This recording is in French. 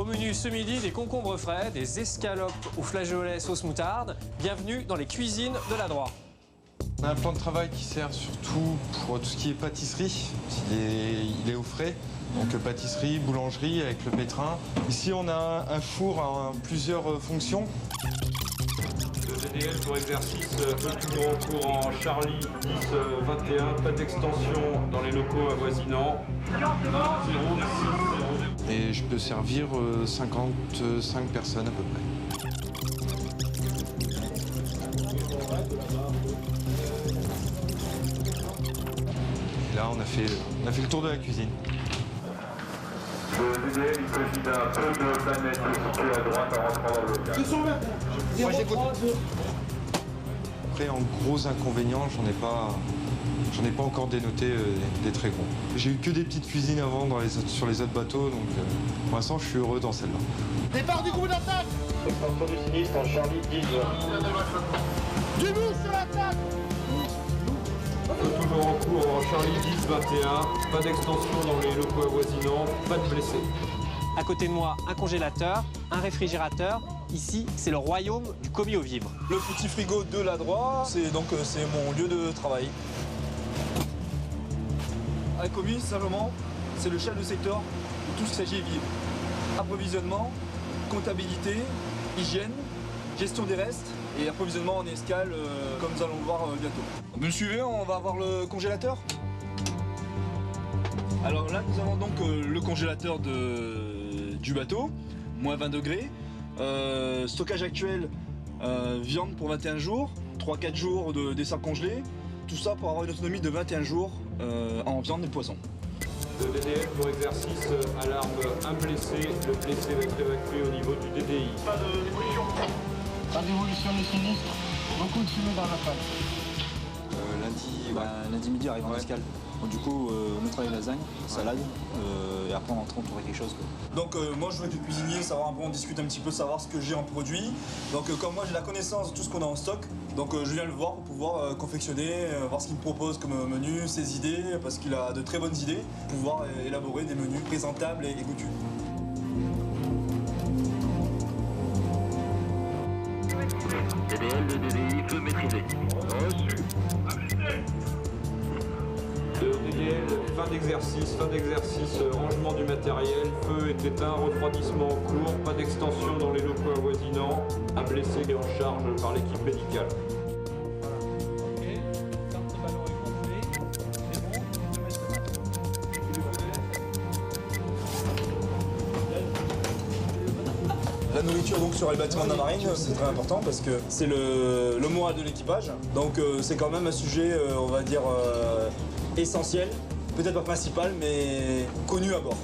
menu ce midi, des concombres frais, des escalopes au flageolet sauce moutarde. Bienvenue dans les cuisines de l'Adroit. On a un plan de travail qui sert surtout pour tout ce qui est pâtisserie. Il est au frais, donc pâtisserie, boulangerie avec le pétrin. Ici, on a un four à plusieurs fonctions. Le DDL pour exercice, toujours en cours en Charlie 10-21, pas d'extension dans les locaux avoisinants. 0, 6, 0. Et je peux servir 55 personnes à peu près. Et là, on a fait le tour de la cuisine. Le DDL, il s'agit d'un peu de planète situé à droite en rentrant dans le local. Après, en gros inconvénients, j'en ai pas encore dénoté des très gros. J'ai eu que des petites cuisines avant sur les autres bateaux, donc pour l'instant, je suis heureux dans celle-là. Départ du groupe d'attaque. Extension du sinistre en Charlie 10. Du mou sur l'attaque. Toujours en cours en Charlie 10-21, pas d'extension dans les locaux avoisinants, pas de blessés. À côté de moi, un congélateur, un réfrigérateur. Ici, c'est le royaume du commis aux vivres. Le petit frigo de l'Adroit, c'est mon lieu de travail. Un commis, simplement, c'est le chef de secteur de tout ce qui s'agit vivre. Approvisionnement, comptabilité, hygiène, gestion des restes et approvisionnement en escale, comme nous allons le voir bientôt. Vous me suivez, on va voir le congélateur. Alors là, nous avons donc le congélateur du bateau, moins 20 degrés. Stockage actuel, viande pour 21 jours, 3-4 jours de dessert congelé. Tout ça pour avoir une autonomie de 21 jours en viande et poisson. Le DDL pour exercice, alarme, un blessé, le blessé va être évacué au niveau du DDI. Pas de démolition. Pas d'évolution du sinistre. Beaucoup de fumée dans la panne. Lundi midi, arrive en escale. Donc, du coup, on mettra les lasagnes, salade, et après on rentre, on trouverait quelque chose. Donc moi je veux être le cuisinier, savoir un peu, on discute un petit peu, savoir ce que j'ai en produit. Donc comme moi j'ai la connaissance de tout ce qu'on a en stock, donc je viens le voir pour pouvoir confectionner, voir ce qu'il me propose comme menu, ses idées, parce qu'il a de très bonnes idées, pour pouvoir élaborer des menus présentables et goûtus. DDL, le DDI, feu maîtrisé. Reçu. Le DDL, fin d'exercice, rangement du matériel, feu est éteint, refroidissement en cours, pas d'extension dans les locaux avoisinants, un blessé est en charge par l'équipe médicale. La nourriture donc sur les bâtiments de la marine, c'est très important parce que c'est le moral de l'équipage. Donc c'est quand même un sujet, on va dire, essentiel, peut-être pas principal, mais connu à bord.